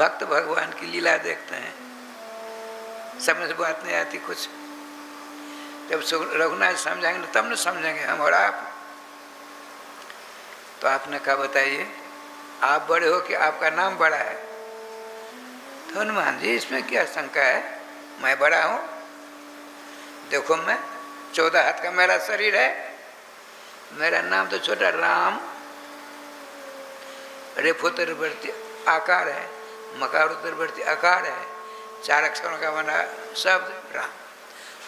भक्त भगवान की लीला देखते हैं, समझ बात नहीं आती कुछ। जब रघुनाथ समझाएंगे तब न समझेंगे हम और आप। तो आपने कहा बताइए, आप बड़े हो कि आपका नाम बड़ा है? तो हनुमान जी इसमें क्या शंका है, मैं बड़ा हूं? देखो मैं 14 हाथ का मेरा शरीर है, मेरा नाम तो छोटा राम, रेफोत्तरवर्ती आकार है, मकारोत्तरवर्ती आकार है, 4 अक्षरों का बना शब्द राम,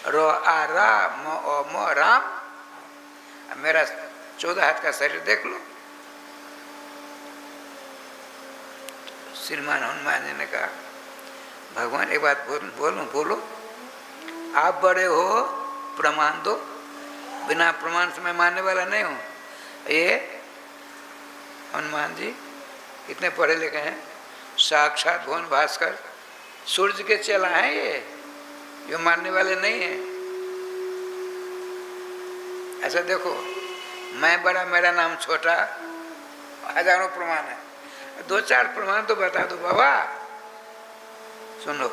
रो आ रा म ओ म राम। मेरा 14 हाथ का शरीर देख लो। श्रीमान हनुमान जी ने कहा भगवान एक बात बोलो, आप बड़े हो प्रमाण दो, बिना प्रमाण से मैं मानने वाला नहीं हूँ। ये हनुमान जी इतने पढ़े लिखे हैं, साक्षात भुवन भास्कर सूर्य के चेला हैं, ये मानने वाले नहीं हैं। ऐसा देखो, मैं बड़ा मेरा नाम छोटा, हजारों प्रमाण है, 2-4 प्रमाण तो बता दो बाबा। सुनो,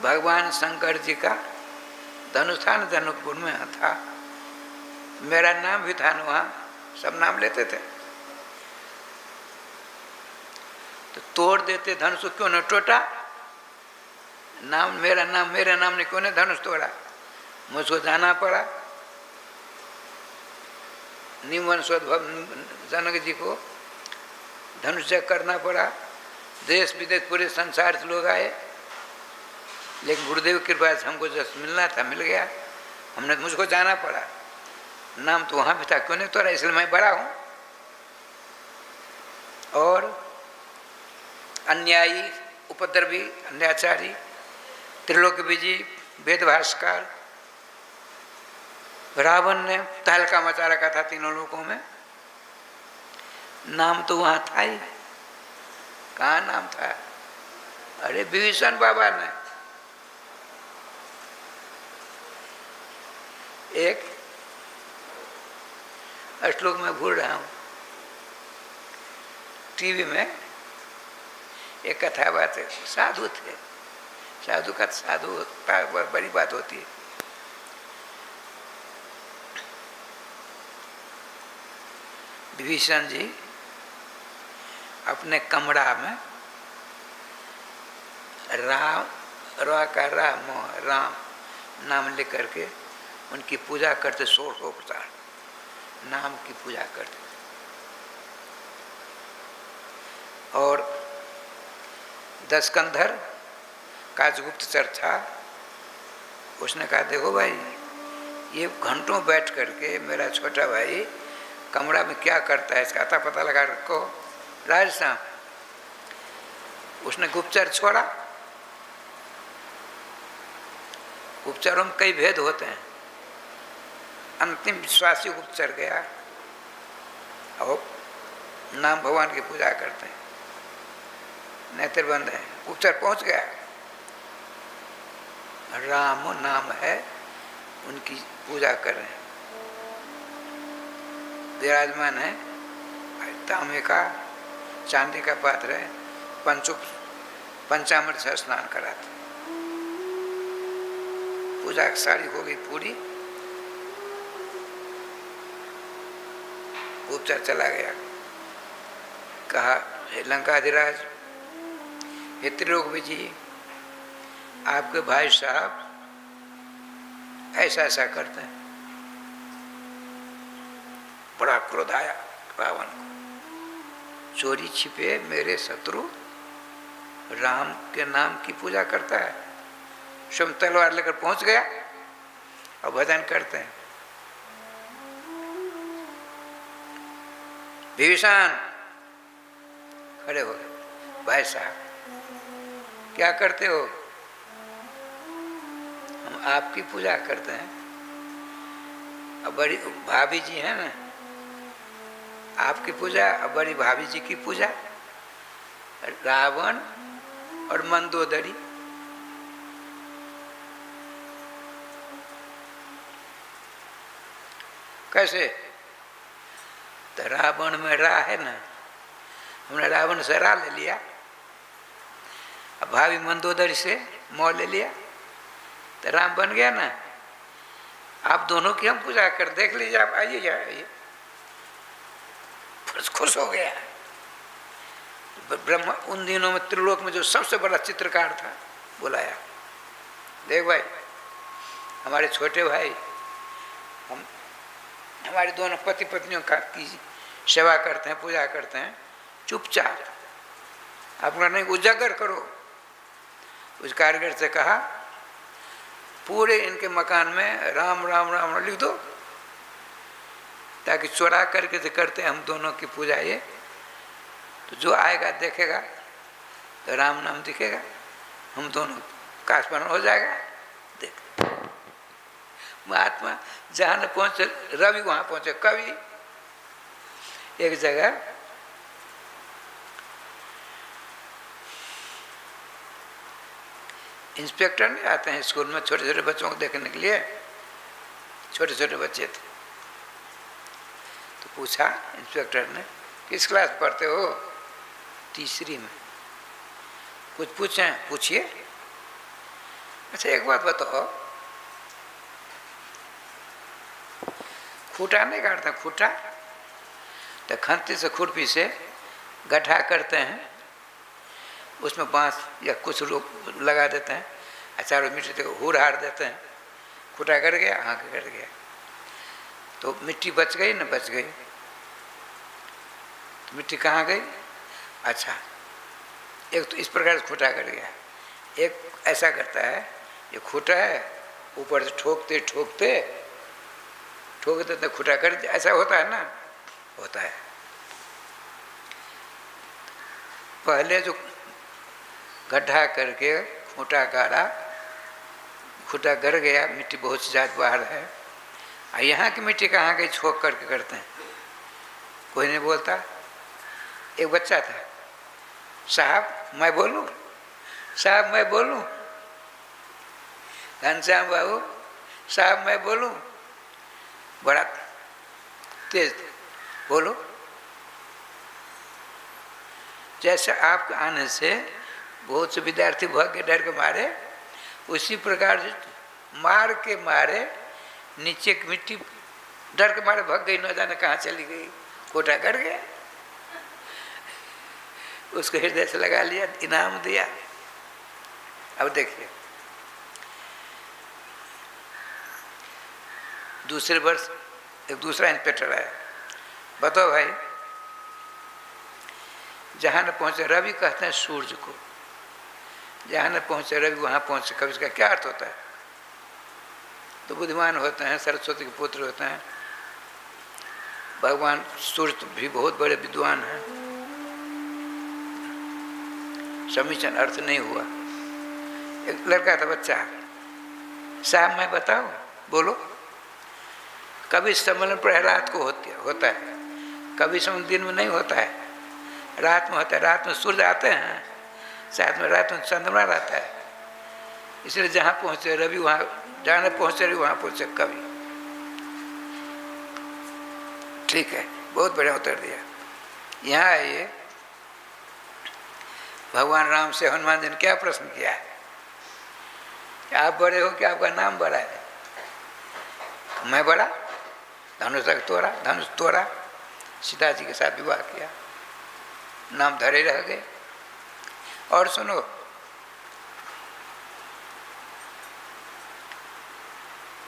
भगवान शंकर जी का धनुष था न, जनकपुर में था, मेरा नाम भी था न, वहाँ सब नाम लेते थे। तो तोड़ देते धनुष, क्यों न टूटा? नाम मेरा नाम ने क्यों ने धनुष तोड़ा? मुझको जाना पड़ा, निमवंशोद्भव जनक जी को धनुष जग करना पड़ा। देश विदेश पूरे संसार से लोग आए, लेकिन गुरुदेव की कृपा से हमको जब मिलना था मिल गया, मुझको जाना पड़ा। नाम तो वहाँ भी था, क्यों नहीं तोड़ा? इसलिए मैं बड़ा हूँ। और अन्यायी, उपद्रवी, अन्याचारी, त्रिलोक विजयी, वेदभास्कर, रावण ने तहलका मचा रखा था तीनों लोकों में। नाम तो वहाँ था ही, कहाँ नाम था? अरे विभीषण बाबा ने एक श्लोक में भूल रहा हूँ, टीवी में एक कथा बात है, साधु थे, साधु का साधु बड़ी बात होती है। विभीषण जी अपने कमरा में राम राम नाम लेकर के उनकी पूजा करते, 16 नाम की पूजा करते। और 10 कंधर काजगुप्तचर था, उसने कहा देखो भाई, ये घंटों बैठ करके मेरा छोटा भाई कमरा में क्या करता है, इसका अता पता लगा रखो। राजस्थान उसने गुप्तचर छोड़ा। गुप्तचरों में कई भेद होते हैं, अंतिम विश्वासी गुप्तचर गया और नाम भगवान की पूजा करते हैं, नेत्र बंद है। गुप्तचर पहुंच गया, राम नाम है, उनकी पूजा कर रहे हैं, विराजमान है, तांबे का चांदी का पात्र है, पंचामृत से स्नान कराते, पूजा की साड़ी हो गई पूरी। गुप्तचर चला गया, कहा हे लंकाधिराज, हे त्रिलोक विजयी, आपके भाई साहब ऐसा ऐसा करते हैं। बड़ा क्रोध आया रावण को, चोरी छिपे मेरे शत्रु राम के नाम की पूजा करता है। स्वयं तलवार लेकर पहुंच गया और भजन करते हैं। विभीषण खड़े हो गए, भाई साहब क्या करते हो? हम आपकी पूजा करते हैं। अब बड़ी भाभी जी है ना, आपकी पूजा, अब बड़ी भाभी जी की पूजा। रावण और मंदोदरी, कैसे? तो रावण में रा है ना, हमने रावण से रा ले लिया, अब भाभी मंदोदरी से मोह ले लिया, तो राम बन गया ना। आप दोनों की हम पूजा कर देख लीजिए, आप आइए आइए। खुश हो गया। ब्रह्मा उन दिनों में त्रिलोक में जो सबसे बड़ा चित्रकार था, बुलाया, देख भाई हमारे छोटे भाई, हम हमारे दोनों पति पत्नियों का की सेवा करते हैं, पूजा करते हैं, चुपचाप अपना नहीं उजागर करो। उस कारीगर से कहा पूरे इनके मकान में राम राम राम लिख दो, ताकि चुरा करके से करते हैं हम दोनों की पूजा ये, तो जो आएगा देखेगा तो राम नाम दिखेगा, हम दोनों का स्मरण हो जाएगा। देख महात्मा जहाँ न पहुँचे रवि वहाँ पहुँचे कवि। एक जगह इंस्पेक्टर नहीं आते हैं स्कूल में छोटे छोटे बच्चों को देखने के लिए, छोटे छोटे बच्चे थे, तो पूछा इंस्पेक्टर ने किस क्लास पढ़ते हो? तीसरी में। कुछ पूछें? पूछिए। अच्छा एक बात बताओ, खूटा नहीं काटते? खूटा तो खंती से खुरपी से गड्ढा करते हैं, उसमें बांस या कुछ लोग लगा देते हैं, चारों मिट्टी से हुर हार देते हैं, खूटा कट गया, हाँ कट गया, तो मिट्टी बच गई न बच गई? तो मिट्टी कहाँ गई? अच्छा एक तो इस प्रकार से खूटा कट गया, एक ऐसा करता है, ये खूटा है ऊपर से ठोकते ठोकते ठोकते तो खूटा कट, ऐसा होता है ना? होता है। पहले जो गड्ढा करके खूटा गाड़ा, खूटा गर गया, मिट्टी बहुत सी ज़्यादा बाहर है, और यहाँ की मिट्टी कहाँ गई? छोक करके करते हैं, कोई नहीं बोलता। एक बच्चा था, साहब मैं बोलूं? साहब मैं बोलूं? घनश्याम बाबू साहब मैं बोलूं? बड़ा तेज, बोलो। जैसे आपके आने से बहुत से विद्यार्थी भाग के डर के मारे, उसी प्रकार से मार के मारे नीचे की मिट्टी डर के मारे भाग गई, न जाने कहाँ चली गई, कोटा कर गया, उसको हृदय से लगा लिया, इनाम दिया। अब देखिए दूसरे वर्ष एक दूसरा इंस्पेक्टर आया, बताओ भाई, जहाँ न पहुँचे रवि कहते हैं सूर्य को, जहाँ न पहुँचे रवि वहाँ पहुँचे कवि, इसका क्या अर्थ होता है? तो बुद्धिमान होते हैं, सरस्वती के पुत्र होते हैं, भगवान सूर्य भी बहुत बड़े विद्वान हैं, समीचीन अर्थ नहीं हुआ। एक लड़का था बच्चा, साहब मैं बताऊं? बोलो। कभी सम्मेलन प्रहलाद को होता है, कभी सम्मेलन दिन में नहीं होता है, रात में होता है। रात में सूर्य आते हैं, साथ में रात में चंद्रमा रहता है, इसलिए जहाँ पहुँचे रवि वहाँ, जहाँ पहुँचे रवि वहाँ पहुँचे कवि। ठीक है, बहुत बढ़िया उत्तर दिया। यहाँ आइए, भगवान राम से हनुमान जी ने क्या प्रश्न किया है? आप बड़े हो कि आपका नाम बड़ा है? मैं बड़ा, धनुष तक तोड़ा, धनुष तोड़ा, सीता जी के साथ विवाह किया, नाम धरे रह गए। और सुनो,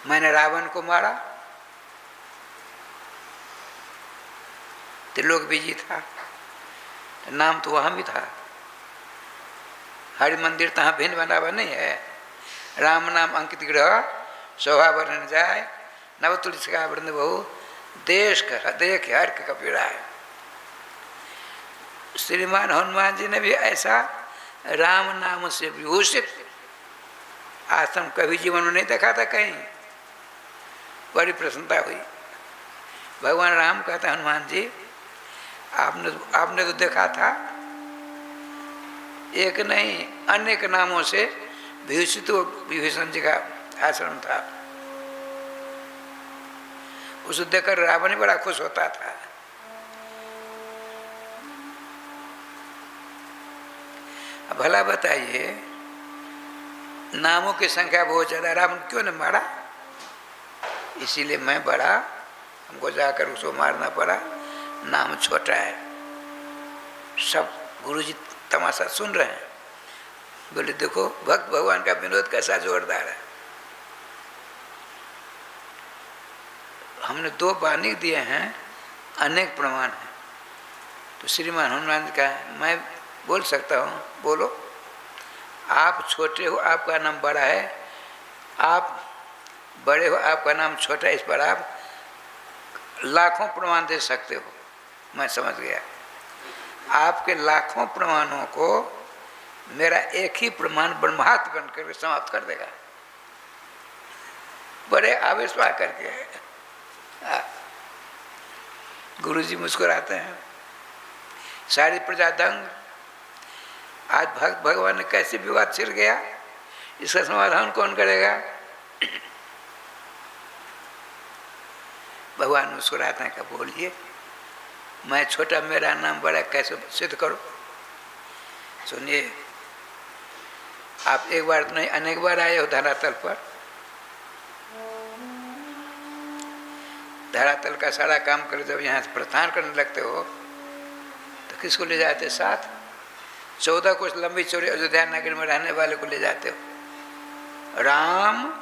मैंने रावण को मारा, त्रिलोक विजयी था, नाम तो वहाँ भी था, हरि मंदिर तहाँ भिन्न बनावा नहीं है, राम नाम अंकित ग्रह शोभा वर्णन जाए, नव तुलसी का वृंद बहु देश का देख हर का कपीड़ा है। श्रीमान हनुमान जी ने भी ऐसा राम नाम से विभूषित आश्रम कभी जीवन में नहीं देखा था कहीं, बड़ी प्रसन्नता हुई। भगवान राम कहते हनुमान जी, आपने तो देखा था, एक नहीं अनेक नामों से विभूषित विभीषण जी का आश्रम था, उसे देखकर रावण बड़ा खुश होता था। भला बताइए, नामों की संख्या बहुत ज़्यादा, रावण क्यों न मारा? इसीलिए मैं बड़ा, हमको जाकर उसको मारना पड़ा, नाम छोटा है। सब गुरुजी तमाशा सुन रहे हैं, बोले देखो भक्त भगवान का विनोद कैसा जोरदार है। हमने 2 बानी दिए हैं, अनेक प्रमाण हैं। तो श्रीमान हनुमान जी का मैं बोल सकता हूँ, बोलो। आप छोटे हो, आपका नाम बड़ा है, आप बड़े हो, आपका नाम छोटा है। इस पर आप लाखों प्रमाण दे सकते हो, मैं समझ गया। आपके लाखों प्रमाणों को मेरा एक ही प्रमाण ब्रह्मास्त्र बनकर समाप्त कर देगा, बड़े आवेश में आकर के। गुरुजी मुस्कुराते हैं, सारी प्रजा दंग। आज भक्त भगवान ने कैसे विवाद छिड़ गया, इसका समाधान कौन करेगा? भगवान मुस्कुराते हैं, कहा बोलिए, मैं छोटा, मेरा नाम बड़ा, कैसे सिद्ध करो? सुनिए, आप एक बार नहीं अनेक बार आए हो धरातल पर। धरातल का सारा काम कर जब यहाँ से प्रस्थान करने लगते हो तो किसको ले जाते साथ? 14 कोस लंबी चौड़ी अयोध्या नगर में रहने वाले को ले जाते हो। राम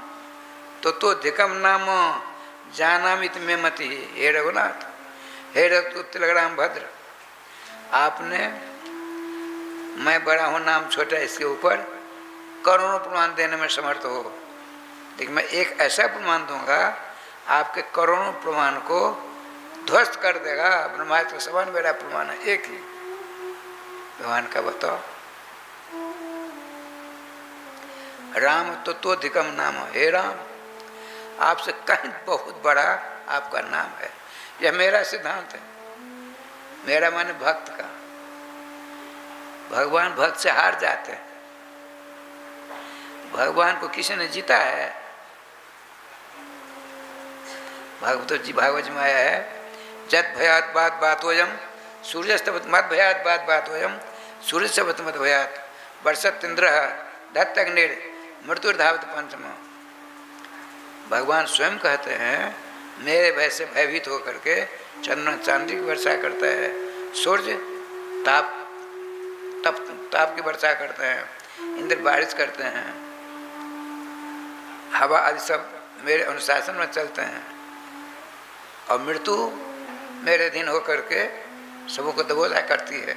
तो धिकम नाम जानामित में मति, हे रघुनाथ, हे रघुराम भद्र। आपने मैं बड़ा हूँ, नाम छोटा, इसके ऊपर करोड़ों प्रमाण देने में समर्थ हो, लेकिन मैं एक ऐसा प्रमाण दूंगा आपके करोड़ों प्रमाण को ध्वस्त कर देगा। ब्रह्मास्त्र के समान मेरा प्रमाण है, एक ही। भगवान का बताओ, राम तो धिकम नाम, हे राम, आपसे कहीं बहुत बड़ा आपका नाम है। यह मेरा सिद्धांत है, मेरा माने भक्त का। भगवान भक्त से हार जाते हैं, भगवान को किसी ने जीता है? भागवत जी में आया है, जत भयात बात होयम सूर्यस्तवत मत भयात बात होयम सूर्यस्तवत मत भयात वर्षत इंद्र दत्तग्निर मृत्युर्धावत पंचम। भगवान स्वयं कहते हैं, मेरे भय से भयभीत होकर के चंद्रमा चांदी की वर्षा करता है, सूर्य ताप की वर्षा करते हैं, इंद्र बारिश करते हैं, हवा आदि सब मेरे अनुशासन में चलते हैं, और मृत्यु मेरे अधीन होकर के सबों को दबोचा करती है।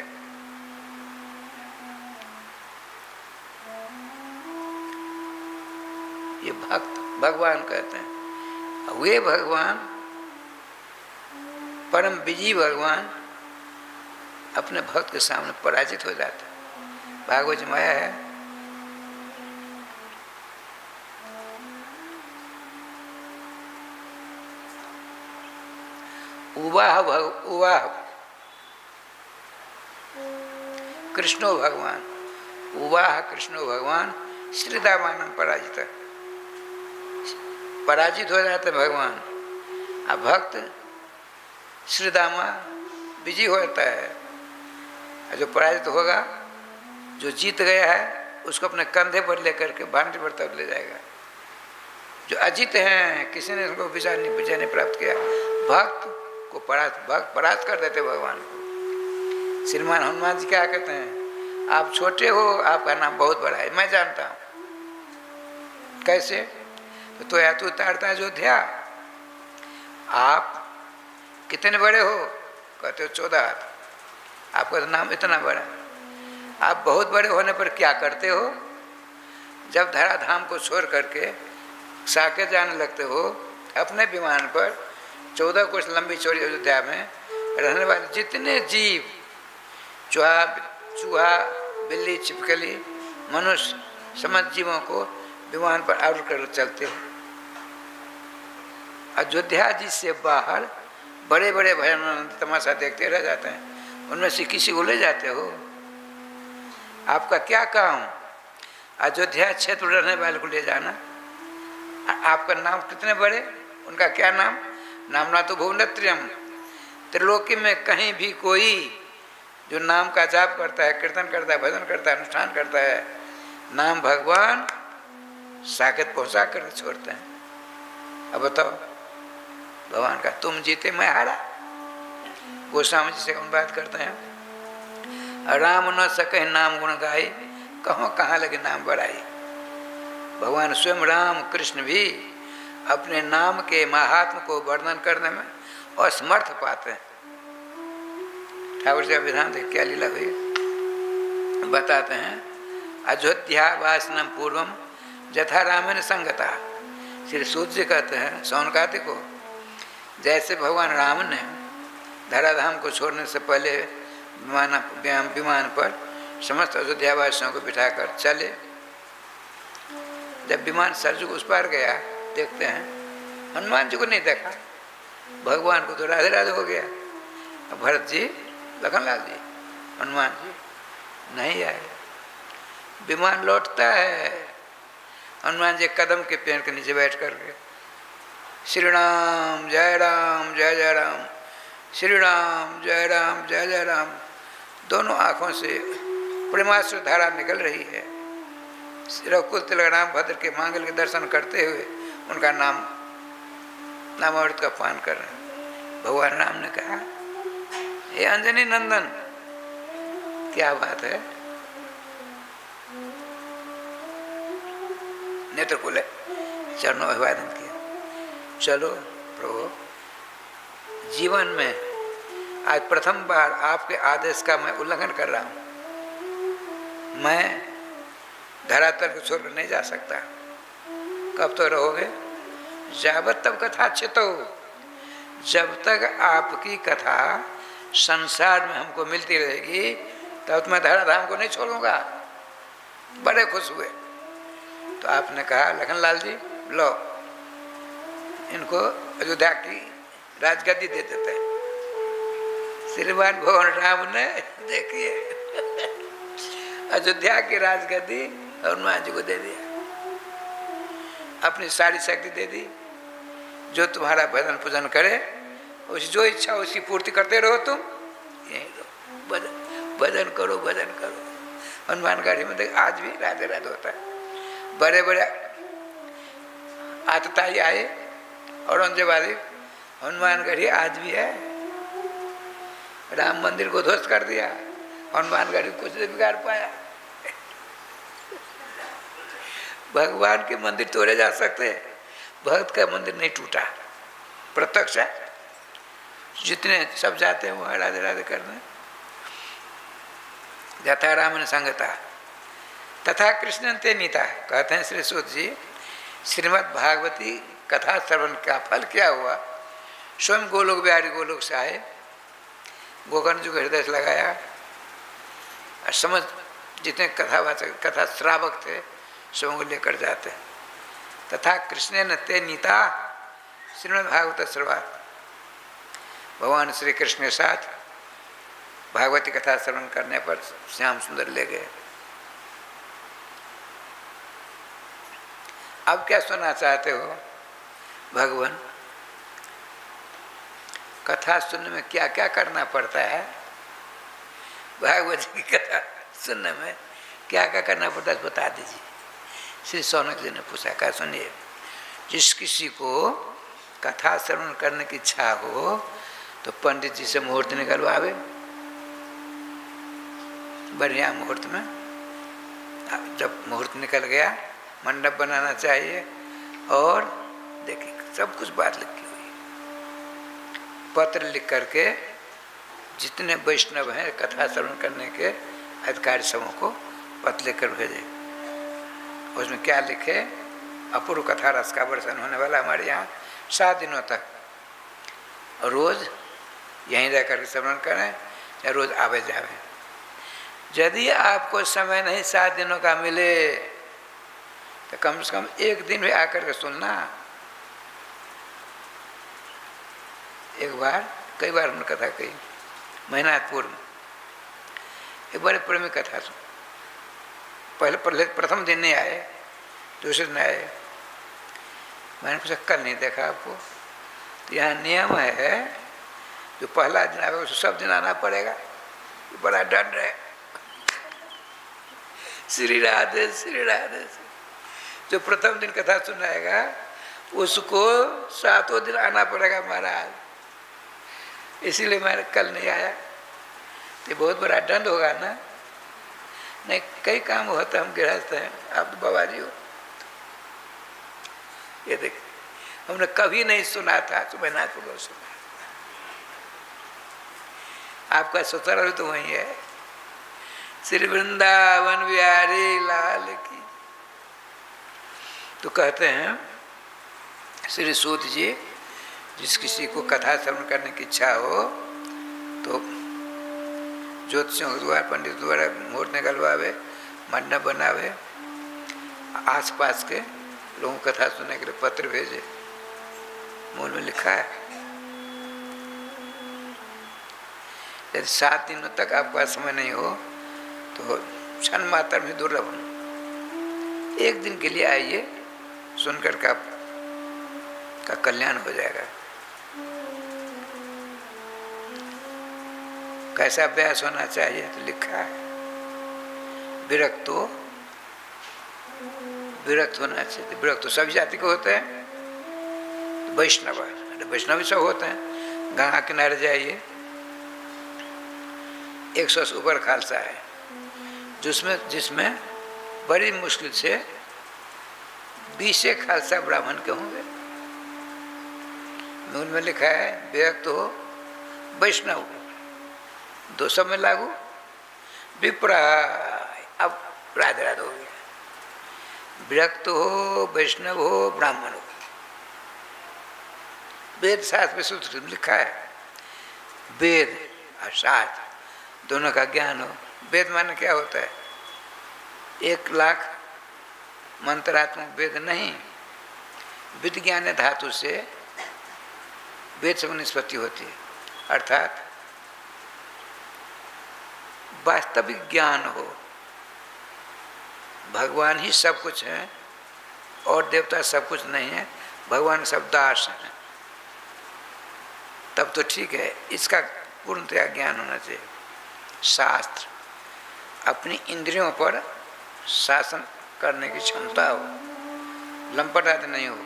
ये भक्त भगवान कहते हैं। वे भगवान, परम विजयी भगवान, अपने भक्त के सामने पराजित हो जाते हैं। भागवत में आया है, उवाह कृष्णो भगवान, उवाह कृष्णो भगवान श्रीदामानम पराजित, पराजित हो जाते भगवान। अब भक्त श्रीदामा विजयी होता है। जो पराजित होगा, जो जीत गया है, उसको अपने कंधे पर लेकर के भांति पर तब ले जाएगा। जो अजीत हैं, किसी ने उनको विजय नहीं प्राप्त किया, भक्त को परास्त कर देते भगवान को। श्रीमान हनुमान जी क्या कहते हैं, आप छोटे हो, आपका नाम बहुत बड़ा है, मैं जानता हूँ। कैसे? तो या तो उतारता अयोध्या, आप कितने बड़े हो? कहते हो 14 हाथ, आपका तो नाम इतना बड़ा। आप बहुत बड़े होने पर क्या करते हो? जब धराधाम को छोड़ करके साकेत जाने लगते हो, अपने विमान पर 14 कोस लंबी चौड़ी अयोध्या में रहने वाले जितने जीव, चूहा, बिल्ली, छिपकली, मनुष्य, समस्त जीवों को विमान पर आरूढ़ कर चलते हो। अयोध्या जी से बाहर बड़े बड़े भयानक तमाशा देखते रह जाते हैं, उनमें से किसी को ले जाते हो। आपका क्या काम? अयोध्या क्षेत्र रहने वाले को ले जाना। आपका नाम कितने बड़े, उनका क्या नाम? नामना तो भुवनत्रियम, त्रिलोकी में कहीं भी कोई जो नाम का जाप करता है, कीर्तन करता है, भजन करता है, अनुष्ठान करता है, नाम भगवान साकेत पहुंचा कर छोड़ते हैं। अब बताओ, भगवान का तुम जीते मैं हारा। गोस्वामी जी से कौन बात करते हैं, राम न सके नाम गुण गाई, कहाँ लगे नाम बढ़ाई। भगवान स्वयं राम कृष्ण भी अपने नाम के महात्म को वर्णन करने में असमर्थ पाते हैं। ठाकुर जी विधान देख क्या लीला हुई बताते हैं। अयोध्या वासनम पूर्वम जथा रामेण संगता। श्री सूत जी कहते हैं सौनकादि को, जैसे भगवान राम ने धराधाम को छोड़ने से पहले विमान पर समस्त अयोध्यावासियों को बिठाकर चले। जब विमान सरजू उस पार गया, देखते हैं हनुमान जी को नहीं देखा, भगवान को तो राधे राधे हो गया। अब भरत जी, लखनलाल जी, हनुमान जी नहीं आए। विमान लौटता है, हनुमान जी कदम के पेड़ के नीचे बैठ कर के श्री राम जय राम जय जय राम, श्री राम जय राम जय जय राम। दोनों आँखों से प्रेमाश्रु धारा निकल रही है। रघुकुल तिलक राम भद्र के मांगल के दर्शन करते हुए उनका नामामृत का पान कर रहे हैं। भगवान राम ने कहा, ये अंजनी नंदन क्या बात है, नेत्र खुले, चरणों अभिवादन किया। चलो प्रभु, जीवन में आज प्रथम बार आपके आदेश का मैं उल्लंघन कर रहा हूँ। मैं धरातल को छोड़कर नहीं जा सकता। कब तो रहोगे? जावत तब कथा चितो, जब तक आपकी कथा संसार में हमको मिलती रहेगी तब तो मैं धराधाम को नहीं छोड़ूंगा। बड़े खुश हुए। तो आपने कहा लखनलाल जी लो, इनको अयोध्या की राजगद्दी दे देते हैं। श्रीमान भगवान राम ने देखिए अयोध्या की राजगद्दी हनुमान जी को दे दिया, अपनी सारी शक्ति दे दी। जो तुम्हारा भजन पूजन करे, उस जो इच्छा उसकी पूर्ति करते रहो। तुम यही रहो, भजन करो, भजन करो। हनुमानगढ़ी में देख आज भी राधे राधे होता है। बड़े बड़े आतताई आए औरंगजेबादी, हनुमानगढ़ी आज भी है। राम मंदिर को ध्वस्त कर दिया, हनुमानगढ़ी कुछ नहीं बिगाड़ पाया। भगवान के मंदिर तोड़े जा सकते, भक्त का मंदिर नहीं टूटा। प्रत्यक्ष है, जितने सब जाते हैं वहाँ राधे राधे करने। यथा राम ने संगता तथा कृष्ण ते नीता। कहते हैं श्री सूत जी, श्रीमद् भागवती कथा श्रवण का फल क्या हुआ? स्वयं गोलोक बिहारी गोलोक से आए, गोकर्ण जी को हृदय से लगाया और समझ जितने कथावाचक कथा श्रावक थे स्वयं को लेकर जाते। तथा कृष्ण न ते नीता श्रीमद् भागवत श्रवात। भगवान श्री कृष्ण के साथ भागवती कथा श्रवण करने पर श्याम सुंदर ले गए। अब क्या सुनना चाहते हो भगवान? कथा सुनने में क्या क्या करना पड़ता है? भागवत की कथा सुनने में क्या क्या करना पड़ता है बता दीजिए। श्री सौनक जी ने पूछा, क्या सुनिए, जिस किसी को कथा श्रवण करने की इच्छा हो तो पंडित जी से मुहूर्त निकलवावे, बढ़िया मुहूर्त में। जब मुहूर्त निकल गया, मंडप बनाना चाहिए और देखिए सब कुछ बात लिखी हुई, पत्र लिख करके जितने वैष्णव हैं कथा श्रवण करने के अधिकारी समूह को पत्र लिखकर भेजे। उसमें क्या लिखे? अपूर्व कथा रस का वर्षन होने वाला हमारे यहाँ 7 दिनों तक, रोज यहीं रह कर श्रवण करें या रोज आवे जावे। यदि आपको समय नहीं 7 दिनों का मिले तो कम से कम 1 दिन भी आकर के सुनना। एक बार, कई बार हमने कथा कही, महीना पूर्व में एक बड़े प्रेमी कथा सुन। पहले प्रथम दिन नहीं आए, दूसरे दिन आए। मैंने पूछा कल नहीं देखा आपको? तो यहाँ नियम है, जो पहला दिन आएगा उसको सब दिन आना पड़ेगा। बड़ा दंड है। श्री राधे श्री राधे। जो प्रथम दिन कथा सुनाएगा उसको 7वें दिन आना पड़ेगा महाराज, इसीलिए मैं कल नहीं आया। तो बहुत बड़ा दंड होगा ना। नहीं, कई काम होता है, हम गृहस्थ हैं, आप तो बाबा जी हो। ये देख, हमने कभी नहीं सुना था सुबहनाथ को सुना। आपका ससुराल तो वही है। श्री वृंदावन बिहारी लाल की। तो कहते हैं श्री सूत जी, जिस किसी को कथा श्रवण करने की इच्छा हो तो ज्योतिषियों के द्वारा, पंडित द्वारा मुहूर्त निकलवावे, मंडप बनावे, आसपास के लोगों को कथा सुनने के लिए पत्र भेजे। मूल में लिखा है यदि 7 दिनों तक आपका समय नहीं हो तो क्षण मात्र में दुर्लभ हो, 1 दिन के लिए आइए, सुनकर का कल्याण हो जाएगा। कैसा अभ्यास होना चाहिए तो लिखा है, विरक्त होना चाहिए। विरक्त तो सभी जाति को होते हैं। तो वैष्णव सब होते हैं। गंगा किनारे जाइए, 100 से ऊपर खालसा है, जिसमें बड़ी मुश्किल से 20 खालसा ब्राह्मण के होंगे। मूल में लिखा है विरक्त हो वैष्णव हो, 200 में लागू। विप्राय, अब राधे राधे हो गया। विरक्त हो वैष्णव हो ब्राह्मण हो। वेद शास्त्र में सूत्र लिखा है, वेद और शास्त्र दोनों का ज्ञान हो। वेद माने क्या होता है? 1 लाख मंत्रात्मक वेद नहीं, विज्ञान धातु से वेद से निष्पत्ति होती है। अर्थात वास्तविक ज्ञान हो, भगवान ही सब कुछ है और देवता सब कुछ नहीं है, भगवान सब दास हैं, तब तो ठीक है। इसका पूर्णतया ज्ञान होना चाहिए। शास्त्र अपनी इंद्रियों पर शासन करने की क्षमता हो, लंपट आदि नहीं हो।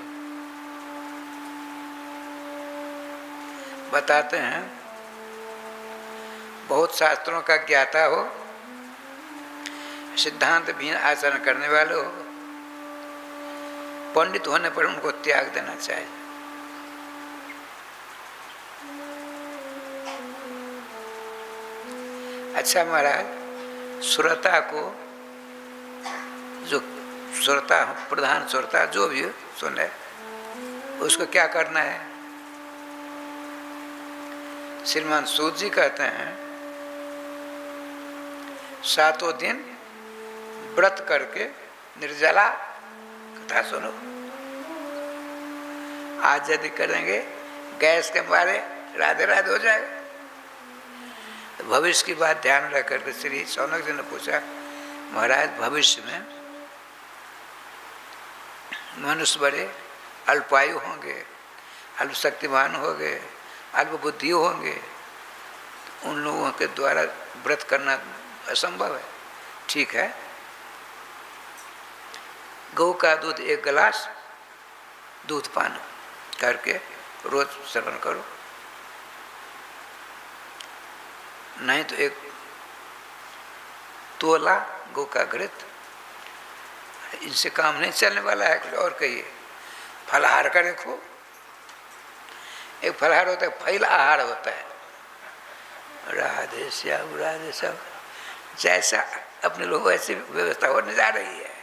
बताते हैं बहुत शास्त्रों का ज्ञाता हो, सिद्धांत भी आचरण करने वाले हो, पंडित होने पर उनको त्याग देना चाहिए। अच्छा महाराज, श्रोता को, जो श्रोता प्रधान श्रोता जो भी सुने, उसको क्या करना है? श्रीमान सूत जी कहते हैं 7वें दिन व्रत करके निर्जला कथा सुनो। आज यदि करेंगे गैस के मारे राधे राधे हो जाएगा। तो भविष्य की बात ध्यान में रख करके श्री शौनक जी ने पूछा, महाराज भविष्य में मनुष्य बड़े अल्पायु होंगे, अल्पशक्तिमान होंगे, अल्प बुद्धि होंगे, तो उन लोगों के द्वारा व्रत करना असंभव है। ठीक है, गौ का दूध 1 गिलास दूध पान करके रोज सेवन करो, नहीं तो 1 तोला गौ का घृत। इनसे काम नहीं चलने वाला है, कुछ और कहिए। फलाहार का देखो, एक फलाहार होता है, फैल आहार होता है। राधे श्याम राधे श्याम, जैसा अपने लोगों ऐसी व्यवस्था होने जा रही है।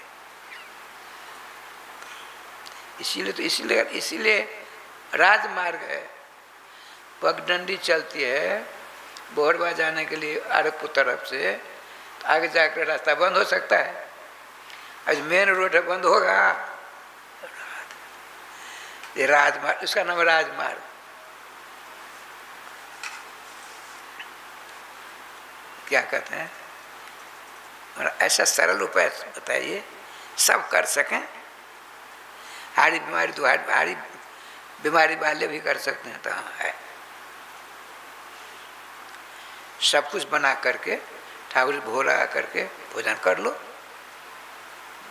इसीलिए राजमार्ग है, पगडंडी चलती है बोहरवा जाने के लिए अरबपुर तरफ से, तो आगे जाकर रास्ता बंद हो सकता है। आज मेन रोड है, बंद होगा। ये राजमार्ग, इसका नाम राजमार्ग। क्या कहते हैं? और ऐसा सरल उपाय बताइए सब कर सकें। हारी बीमारी वाले भी कर सकते हैं, तो हाँ है। सब कुछ बना करके ठाकुर जी भोग लगा करके भोजन कर लो।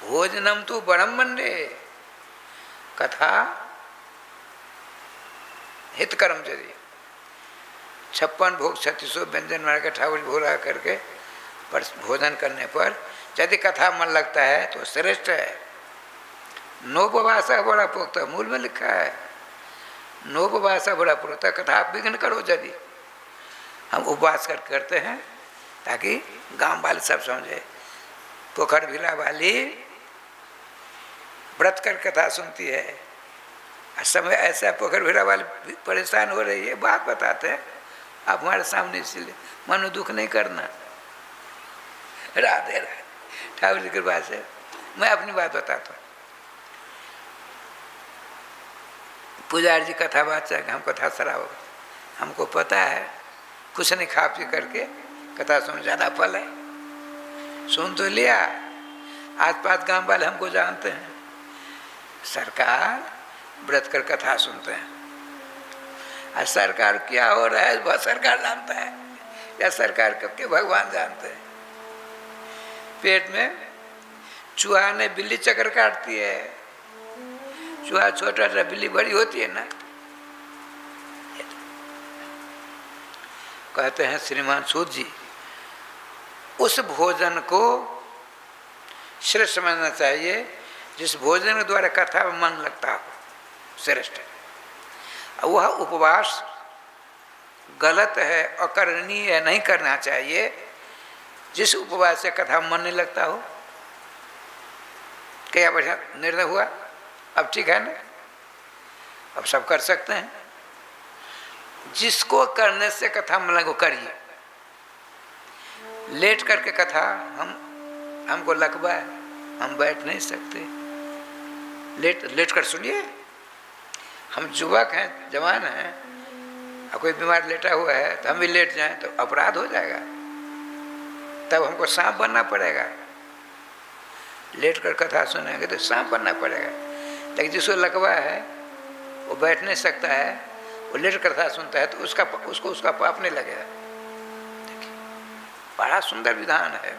भोजनम तो बड़म मंडे, कथा हित कर्म चलिए 56 भोग 3600 व्यंजन बना कर ठाकुर जी भोग लगा करके पर भोजन करने पर यदि कथा मन लगता है तो श्रेष्ठ है। नोपवासा बड़ा प्रोक्त, मूल में लिखा है नोपवासा बड़ा प्रोक्त, कथा आप विघ्न करो। यदि हम उपवास करते हैं ताकि गांव वाले सब समझे, पोखर भिला वाली व्रत कर कथा सुनती है, समय ऐसा पोखर भिला वाली परेशान हो रही है, बात बताते हैं आप हमारे सामने, इसलिए मनो दुख नहीं करना। राधे राधे, ठाकुर जी की कृपा से मैं अपनी बात बताता हूँ। पुजारी जी कथा बात चाहे हम कथा सराहो, हमको पता है कुछ नहीं खा पी करके कथा सुन ज़्यादा फल है। सुन तो लिया, आस पास गांव वाले हमको जानते हैं, सरकार व्रत कर कथा सुनते हैं। आज सरकार क्या हो रहा है वह सरकार जानता है या सरकार कब के भगवान जानते हैं। पेट में चूहा ने बिल्ली चक्कर काटती है, चूहा छोटा सा बिल्ली बड़ी होती है ना। कहते हैं श्रीमान सूत जी, उस भोजन को श्रेष्ठ समझना चाहिए जिस भोजन के द्वारा कथा में मन लगता हो, श्रेष्ठ है। वह उपवास गलत है, अकरणीय है, नहीं करना चाहिए। जिस उपवास से कथा में मन नहीं लगता हो, क्या बढ़िया निर्णय हुआ, अब ठीक है ना, अब सब कर सकते हैं। जिसको करने से कथा मन लगे करिए। लेट करके कथा हमको लगवा है, हम बैठ नहीं सकते, लेट कर सुनिए। हम युवक हैं, जवान हैं, और कोई बीमार लेटा हुआ है तो हम भी लेट जाएं तो अपराध हो जाएगा, तब हमको सांप बनना पड़ेगा। लेट कर कथा सुनेंगे तो सांप बनना पड़ेगा। लेकिन जिसको लगवा है वो बैठ नहीं सकता है, वो लेट कर कथा सुनता है तो उसका पाप नहीं लगेगा। देखिए बड़ा सुंदर विधान है।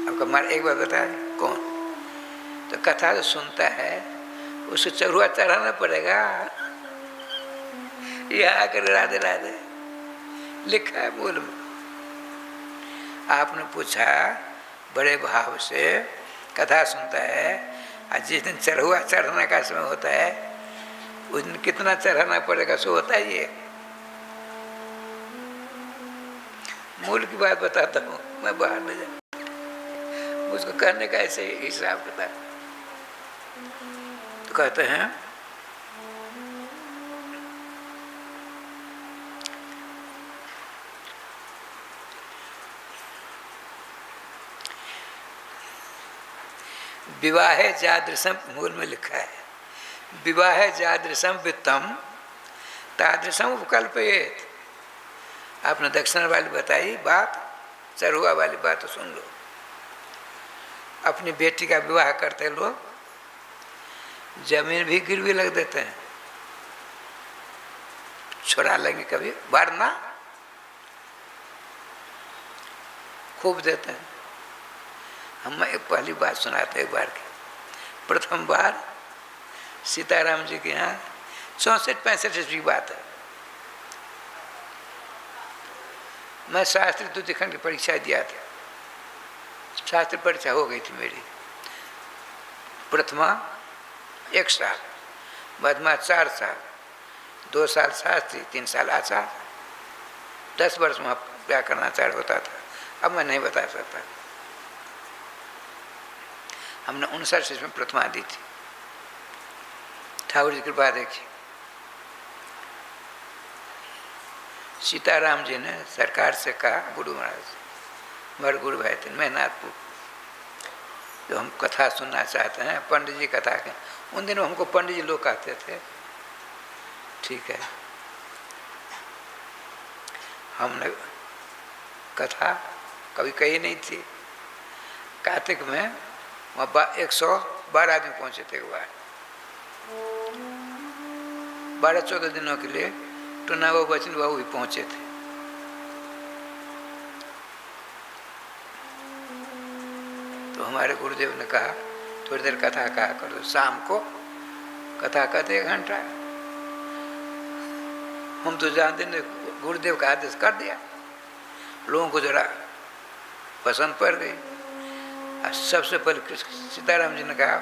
अब हमारा एक बार बताए कौन तो कथा जो सुनता है उसको चरुआ चढ़ाना पड़ेगा। यहाँ आकर राधे राधे लिखा है बोल में। आपने पूछा बड़े भाव से कथा सुनता है, और जिस दिन चढ़ुआ चढ़ने का समय होता है उस दिन कितना चढ़ाना पड़ेगा सो होता है। ये मूल की बात बताता हूँ, मैं बाहर नहीं जा, मुझको करने का ऐसे हिसाब किताब। तो कहते हैं विवाहे जादृशम, मूल में लिखा है विवाहे जादृशम वित्तम तादृशम उपकल्पयेत। आपने दक्षिण वाली बताई बात, चरुआ वाली बात तो सुन लो। अपनी बेटी का विवाह करते लोग जमीन भी गिरवी लग देते हैं, छोड़ा लेंगे कभी, वरना खूब देते हैं। हम एक पहली बात सुनाते एक बार की, प्रथम बार सीताराम जी के यहाँ 64-65 ईस्वी की बात है। मैं शास्त्री द्वितीय खंड की परीक्षा दिया था, शास्त्र परीक्षा हो गई थी मेरी। प्रथमा 1 साल, मध्यमा 4 साल, 2 साल शास्त्री, 3 साल आचार्य, 10 वर्ष वहाँ व्याकरणाचार्य होता था। अब मैं नहीं बता सकता। हमने 59 में प्रथमा दी थी। ठाकुर जी की कृपा देखिए, सीताराम जी ने सरकार से कहा, गुरु महाराज हमारे गुरु भाई थे मेहनाथपुर, जो हम कथा सुनना चाहते हैं, पंडित जी कथा के। उन दिनों हमको पंडित जी लोग कहते थे, ठीक है। हमने कथा कभी कही नहीं थी। कार्तिक में वहाँ 112 आदमी पहुँचे थे एक बार, 12-14 दिनों के लिए टूना बाबू बचन बाबू भी पहुंचे थे। तो हमारे गुरुदेव ने कहा थोड़ी देर कथा कहा करो, शाम को कथा कहते 1 घंटा। हम तो जानते नहीं, गुरुदेव का आदेश कर दिया, लोगों को जरा पसंद पड़ गई। सबसे पहले सीताराम जी ने कहा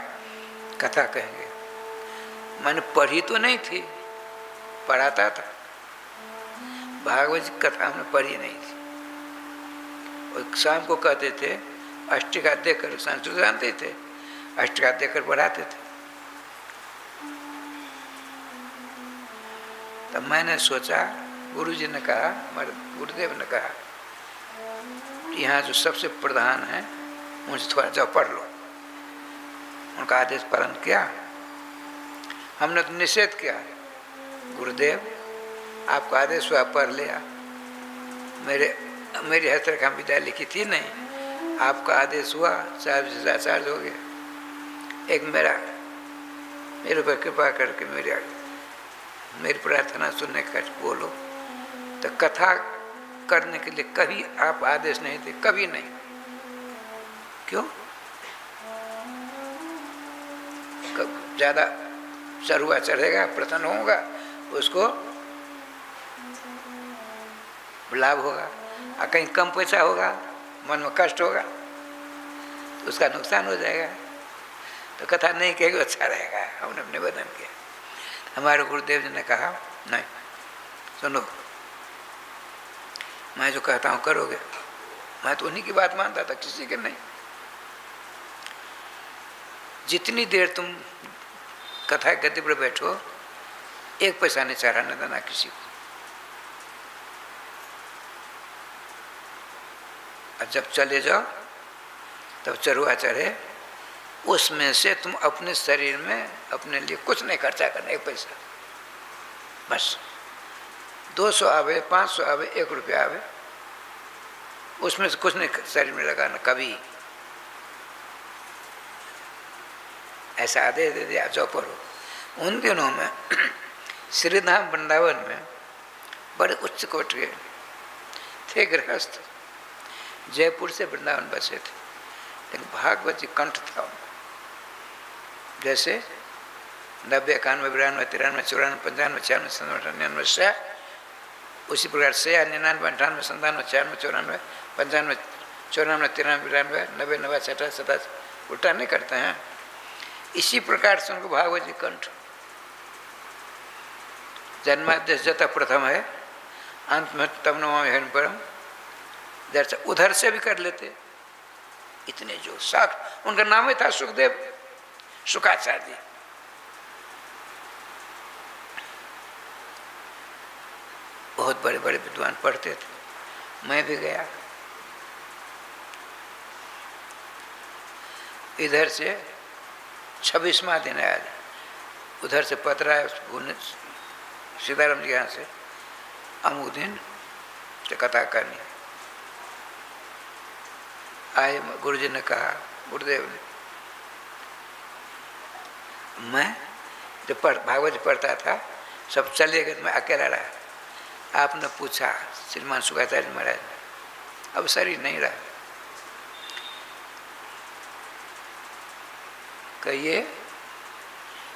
कथा कहेंगे। मैंने पढ़ी तो नहीं थी, पढ़ाता था, भागवत जी कथा हमने पढ़ी नहीं थी। और शाम को कहते थे अष्टका देकर, संस्कृत जानते थे, अष्टका देकर पढ़ाते थे। तब मैंने सोचा, गुरुजी ने कहा, हमारे गुरुदेव ने कहा यहाँ जो सबसे प्रधान है उनसे थोड़ा जाओ पढ़ लो। उनका आदेश पालन किया। हमने तो निषेध किया, गुरुदेव आपका आदेश हुआ पढ़ लिया, मेरी हस्तरेखा विदाई लिखी थी नहीं, आपका आदेश हुआ, साहब से आचार्य हो गया। एक मेरे ऊपर कृपा करके मेरी प्रार्थना सुनने का बोलो। तो कथा करने के लिए कभी आप आदेश नहीं थे, कभी नहीं। क्यों? ज्यादा चरुआ चढ़ेगा, प्रसन्न होगा, उसको लाभ होगा, और कहीं कम पैसा होगा, मन में कष्ट होगा, तो उसका नुकसान हो जाएगा। तो कथा नहीं कहेगी अच्छा रहेगा। हमने निवेदन किया। हमारे गुरुदेव जी ने कहा नहीं, सुनो, मैं जो कहता हूँ करोगे। मैं तो उन्हीं की बात मानता था, किसी के नहीं। जितनी देर तुम कथा गद्दी पर बैठो, 1 पैसा नहीं चढ़ाने देना किसी को। और जब चले जाओ तब चरुआ चढ़े, उसमें से तुम अपने शरीर में अपने लिए कुछ नहीं खर्चा करना, 1 पैसा बस। 200 आवे, 500 आवे, 1 रुपया आवे, उसमें से कुछ नहीं शरीर में लगाना कभी। ऐसा आदेश दे दिया, जाओ पढ़ो। उन दिनों में श्रीधाम वृंदावन में बड़े उच्च कोट के थे गृहस्थ, जयपुर से वृंदावन बसे थे, लेकिन भागवत जी कंठ था उनको। जैसे 90, 91, 92, 93, 94, 95, 96, 97, 98, 100, उसी प्रकार से 99, 98, 97, 94, 94, 95, 94, 93, 92, 90, 96, 87 उल्टा नहीं करते हैं। इसी प्रकार से उनको भागवत जी कंठ। जन्मादेश जता प्रथम है, अंत में तब नमामि हरिं परम, जैसे उधर से भी कर लेते। इतने जो साख, उनका नाम ही था सुखदेव, शुकाचार्य जी। बहुत बड़े बड़े विद्वान पढ़ते थे। मैं भी गया, इधर से 26वां दिन आया, उधर से पत्र आया सीताराम जी यहाँ से, अमुक दिन से कथा करनी। आए, गुरुजी ने कहा, गुरुदेव ने, मैं जब भागवत पढ़ता था सब चले गए, मैं अकेला रहा। आपने पूछा श्रीमान शुकाचार्य महाराज ने, अब शरीर नहीं रहा, कहिए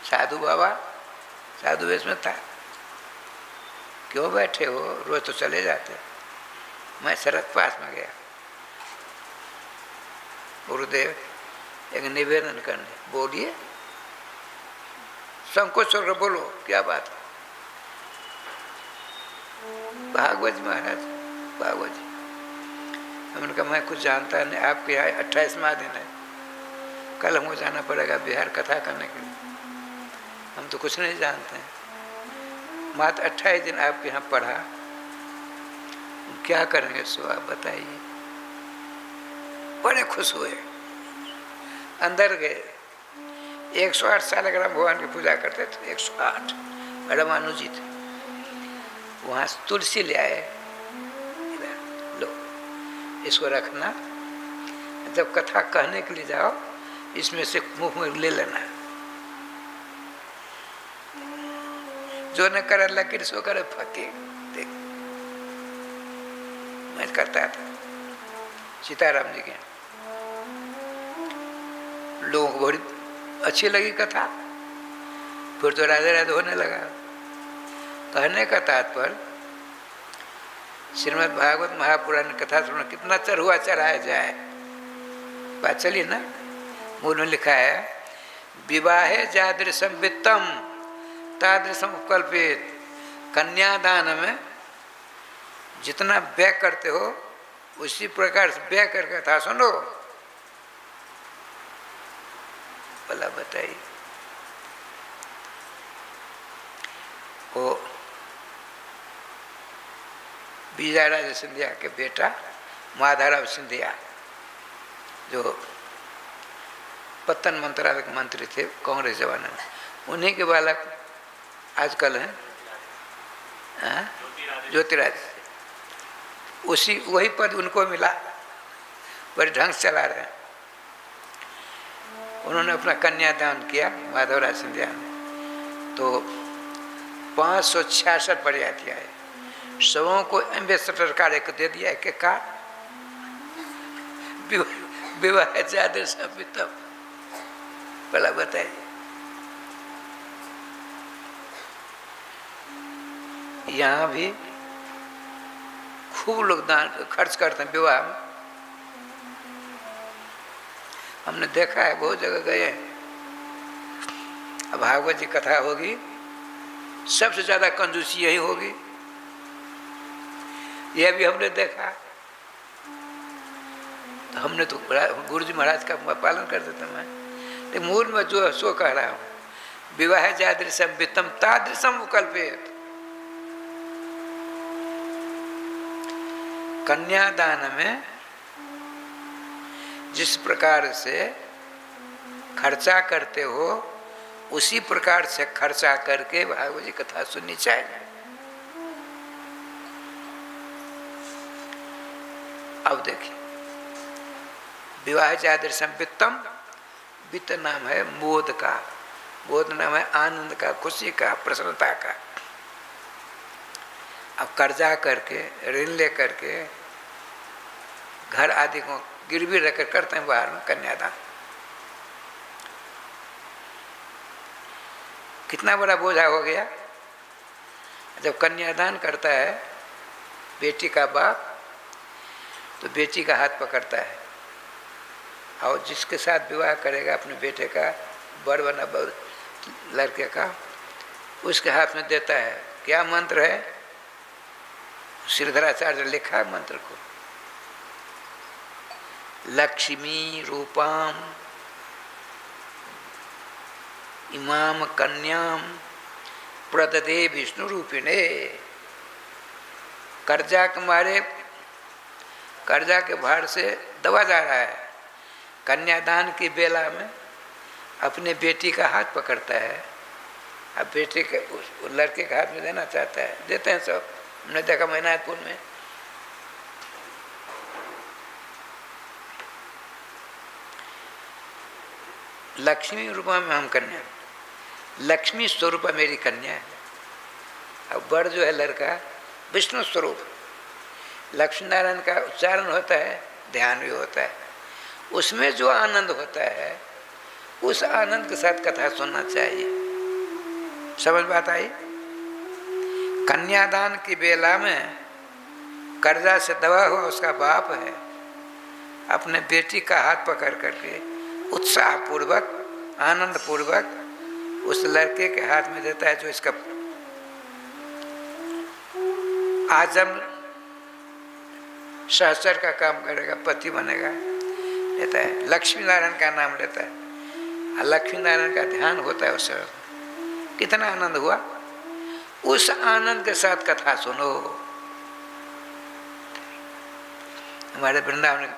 साधु बाबा, साधु वेश में था, क्यों बैठे हो, रोज तो चले जाते। मैं शरद पास में गया, गुरुदेव एक निवेदन करने, बोलिए, संकोच होकर बोलो, क्या बात है। भागवत महाराज, भागवत जी। हमने कहा मैं कुछ जानता नहीं, आपके यहाँ 28वां दिन है, कल हमको जाना पड़ेगा बिहार कथा करने के लिए, हम तो कुछ नहीं जानते हैं। मात्र 28 दिन आपके यहाँ पढ़ा, क्या करेंगे सो आप बताइए। बड़े खुश हुए, अंदर गए। 108 साल अगर हम भगवान की पूजा करते थे, 108 रामानु जी थे। वहाँ तुलसी ले आए, लो इसको रखना, जब कथा कहने के लिए जाओ इसमें से मुंह में ले लेना। जो न करे लकीर सो करे फकीर। देख मैं करता था सीताराम जी के, लोगों को बड़ी अच्छी लगी कथा, फिर तो राधे राधे होने लगा। कहने का तात्पर्य श्रीमद् भागवत महापुराण कथा सुनना कितना चढ़ुआ चढ़ाया जाए, बात चली ना। मूल में लिखा है विवाहे जादृशम वित्तम तादृशम उपकल्पित। कन्यादान में जितना व्यय करते हो उसी प्रकार से व्यय करके था। सुनो भला बताइए, वो विजयराज सिंधिया के बेटा माधवराव सिंधिया जो पत्तन मंत्रालय के मंत्री थे कांग्रेस जमाने में, उन्हीं के बालक आजकल हैं ज्योतिराज। उसी वही पद उनको मिला, बड़े ढंग से चला रहे हैं। उन्होंने अपना कन्यादान किया माधवराज सिंधिया ने, तो 566 प्रजातियाँ है, सबों को एम्बेसडर कार्ड एक दे दिया, एक कार्ड। विवाह ज्यादा सब तब भला बताइए। यहाँ भी खूब लोग दान खर्च करते हैं विवाह में, हमने देखा है, बहुत जगह गए। अब भागवत जी कथा होगी, सबसे ज्यादा कंजूसी यही होगी, यह भी हमने देखा। तो हमने तो गुरु जी महाराज का पालन करते थे। मैं लेकिन मूल में जो सो कह रहा हूँ, विवाह जादृशम वित्तम तादृशम कल्पित। कन्यादान में जिस प्रकार से खर्चा करते हो उसी प्रकार से खर्चा करके भागवत जी कथा सुननी चाहिए। अब देखिए, विवाह जादृशम वित्तम, वित्त नाम है मोद का, मोद नाम है आनंद का, खुशी का, प्रसन्नता का। अब कर्जा करके ऋण ले करके घर आदि को गिरवी रखकर करते हैं बाहर में कन्यादान, कितना बड़ा बोझा हो गया। जब कन्यादान करता है बेटी का बाप, तो बेटी का हाथ पकड़ता है और जिसके साथ विवाह करेगा अपने बेटे का, बड़ बना लड़के का, उसके हाथ में देता है। क्या मंत्र है? श्रीधराचार्य लिखा है मंत्र को, लक्ष्मी रूपाम इमाम कन्याम प्रददे विष्णु रूपिणे। कर्जा के मारे, कर्जा के भार से दबा जा रहा है, कन्यादान की बेला में अपने बेटी का हाथ पकड़ता है, अब बेटे के उस लड़के के हाथ में देना चाहता है, देते हैं सब। हमने देखा मैनायतपुर में। लक्ष्मी रूपा में हम कन्या, लक्ष्मी स्वरूप मेरी कन्या है। अब बड़ जो है लड़का विष्णु स्वरूप, लक्ष्मी नारायण का उच्चारण होता है, ध्यान भी होता है, उसमें जो आनंद होता है उस आनंद के साथ कथा सुनना चाहिए। समझ बात आई? कन्यादान की बेला में कर्जा से दबा हुआ उसका बाप है, अपने बेटी का हाथ पकड़ करके उत्साह पूर्वक, आनंद पूर्वक उस लड़के के हाथ में देता है, जो इसका आजम सहचर का काम करेगा, पति बनेगा, लेता है। लक्ष्मी नारायण का नाम लेता है, लक्ष्मी नारायण का ध्यान होता है। उस कितना आनंद हुआ, उस आनंद के साथ कथा सुनो। हमारे वृंदावन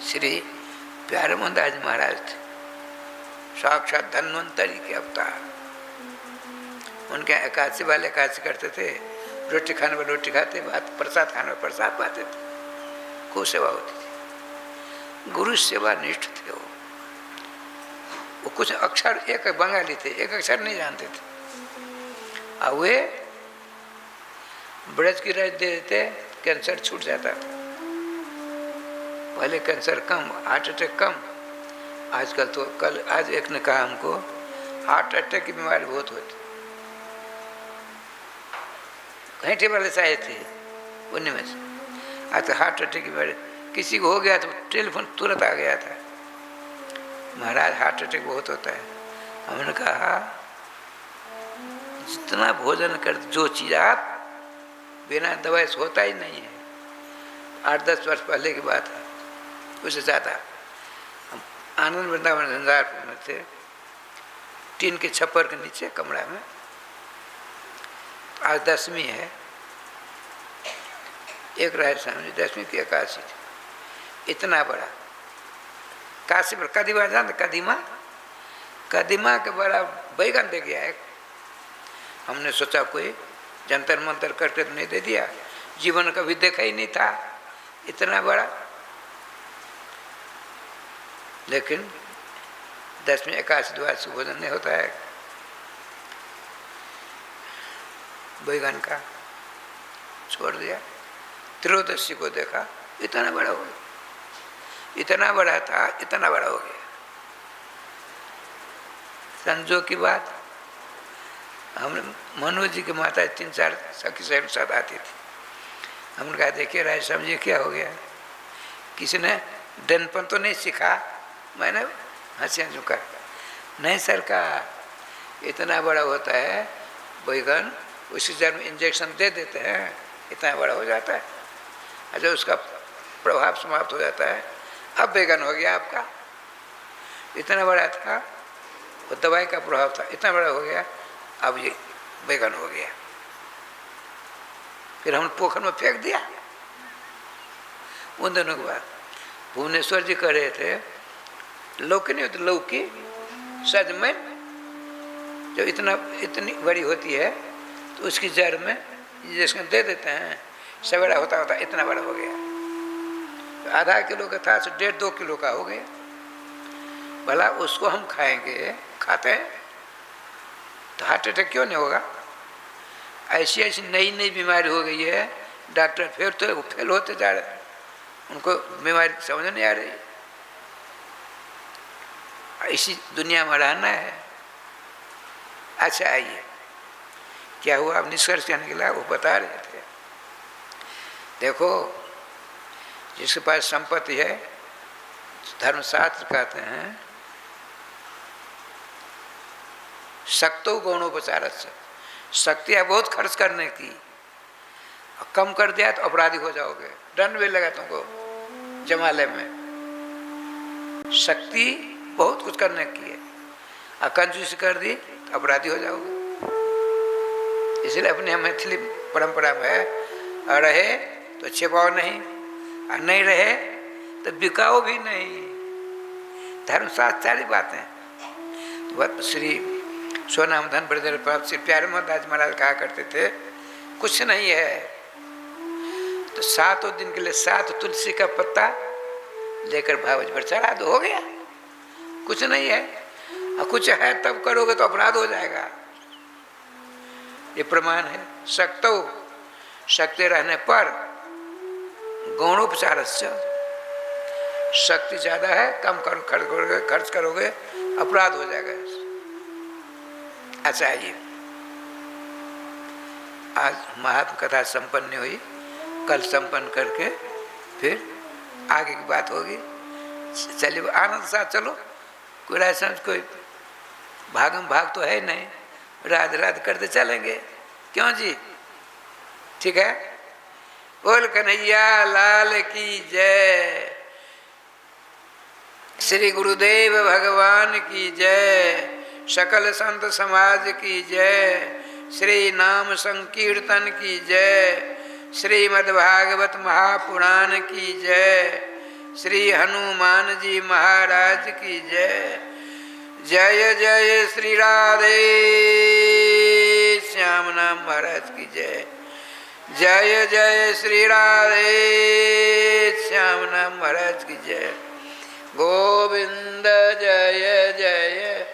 श्री प्यारे मोहनदास महाराज थे, साक्षात धन्वंतरी के अवतार। उनके एकादशी वाले एकादशी करते थे, रोटी खाने वाले रोटी खाते, भात प्रसाद खाने वाले प्रसाद पाते थे, खूब सेवा होती थी, गुरु सेवा निष्ठ थे वो कुछ अक्षर, एक बंगाली थे, एक अक्षर नहीं जानते थे, और वे ब्रज की रज दे देते, कैंसर छूट जाता था। पहले कैंसर कम, हार्ट अटैक कम, आजकल तो आज एक ने कहा हमको हार्ट अटैक की बीमारी बहुत होती। घंटे वाले साहे थे उन्हीं में से, आज तो हार्ट अटैक की बीमारी किसी को हो गया तो टेलीफोन तुरंत आ गया था, महाराज हार्ट अटैक बहुत होता है। हमने कहा जितना भोजन कर, जो चीज़ आप बिना दवाई से होता ही नहीं है। 8-10 वर्ष पहले की बात है, उससे ज़्यादा। हम आनंद वृंदावन झंझारपुर में थे, टीन के छप्पर के नीचे कमरा में। आज 10वीं है, एक राय सामने 10वीं की एकादशी थी, इतना बड़ा काशी पर कदीमा जानते, कदीमा के बड़ा बैगन दे गया एक। हमने सोचा कोई जंतर मंतर करके तो नहीं दे दिया, जीवन कभी देखा ही नहीं था इतना बड़ा। लेकिन 10वीं एकादशी द्वादशी भोजन नहीं होता है बैगन का, छोड़ दिया। त्रयोदशी को देखा, इतना बड़ा हो गया, इतना बड़ा था, इतना बड़ा हो गया। संजोग की बात, हमने मनोज जी की माता 3-4 सखी साहब साथ आती थी। हमने कहा देखिए राय साहब जी क्या हो गया, किसी ने डनपन तो नहीं सीखा? मैंने हंसी झुका, नहीं सरकार, इतना बड़ा होता है बैगन, उसी जड़ में इंजेक्शन दे देते हैं, इतना बड़ा हो जाता है। अच्छा, उसका प्रभाव समाप्त हो जाता है। अब बैगन हो गया आपका, इतना बड़ा था, वो दवाई का प्रभाव था, इतना बड़ा हो गया, अब ये बैगन हो गया। फिर हमने पोखर में फेंक दिया। उन दिनों के बाद भुवनेश्वर जी कह रहे थे, लौकी नहीं होती, लौकी सजमन जो इतनी बड़ी होती है, तो उसकी जड़ में इंजेक्शन दे देते हैं, सवेरा होता होता इतना बड़ा हो गया। तो आधा किलो का था, 1.5-2 किलो का हो गया। भला उसको हम खाएंगे, खाते हैं तो हार्ट अटैक क्यों नहीं होगा? ऐसी ऐसी नई नई बीमारी हो गई है, डॉक्टर फिर तो फेल होते जा रहे हैं, उनको बीमारी समझ नहीं आ रही। इसी दुनिया में रहना है। अच्छा आइए, क्या हुआ? अब निष्कर्ष क्या निकला वो बता रहे थे। देखो, जिसके पास संपत्ति है, धर्मशास्त्र कहते हैं शक्तो गौणोपचार से, शक्ति है बहुत खर्च करने की, कम कर दिया तो अपराधी हो जाओगे, दंड भी लगा तुमको जमाले में। शक्ति बहुत कुछ करने की है, और कंजूसी कर दी तो अपराधी हो जाओगे। इसलिए अपने मैथिली परंपरा में रहे तो छिपाओ नहीं, और नहीं रहे तो बिकाओ भी नहीं। धर्मशास्त्र सारी बातें। श्री सोनाम धन ब्रदर प्राप्त श्री प्यारे मोहनदास महाराज कहा करते थे, कुछ नहीं है तो 7 दिन के लिए 7 तुलसी का पत्ता लेकर भावज पर चढ़ा दो, हो गया। कुछ नहीं है, और कुछ है तब करोगे तो अपराध हो जाएगा। ये प्रमाण है। शक्ति रहने पर गौणोपचार से, शक्ति ज्यादा है, कम खर्च करोगे अपराध हो जाएगा। अच्छा, ये आज महात्म कथा संपन्न हुई, कल संपन्न करके फिर आगे की बात होगी। चलिए आनंद साथ चलो, कोई ऐसा कोई भागम भाग तो है नहीं, राध राध करते चलेंगे, क्यों जी? ठीक है, बोल कन्हैया लाल की जय, श्री गुरुदेव भगवान की जय, सकल संत समाज की जय, श्री नाम संकीर्तन की जय, श्रीमद्भागवत महापुराण की जय, श्री हनुमान जी महाराज की जय। जय जय श्री राधे श्याम नाम महाराज की जय। जय जय श्री राधे श्याम नाम महाराज की जय। गोविंद जय जय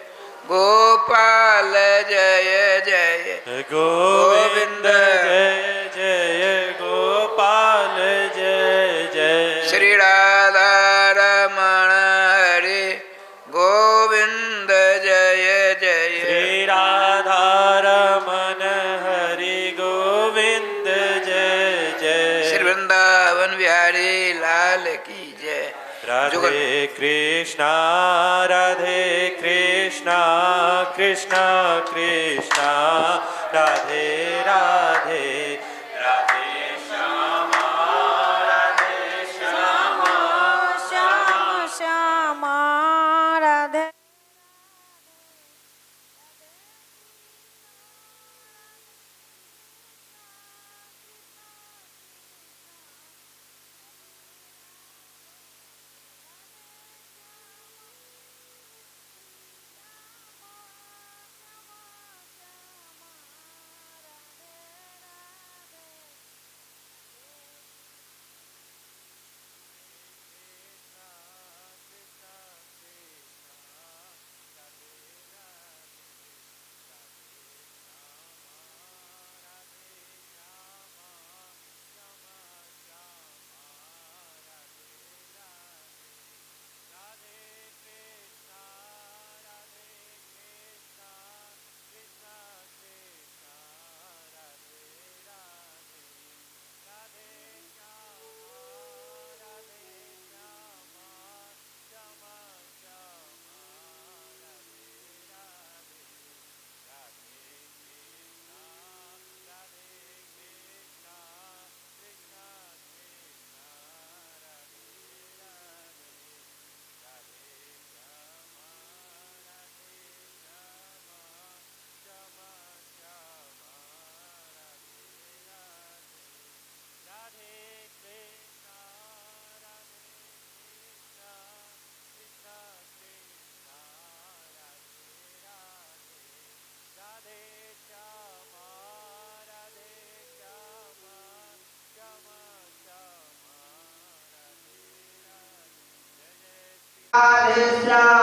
गोपाल जय जय गोविंद जय जय गोपाल जय जय श्री राधा रमण हरे गोविंद जय जय श्री राधा रमन हरि गोविंद जय जय श्री वृंदावन बिहारी लाल की जय। Radhe Krishna Krishna Krishna Radhe Radhe Radhe Shyama Shyam Shyam Radhe Hare Krishna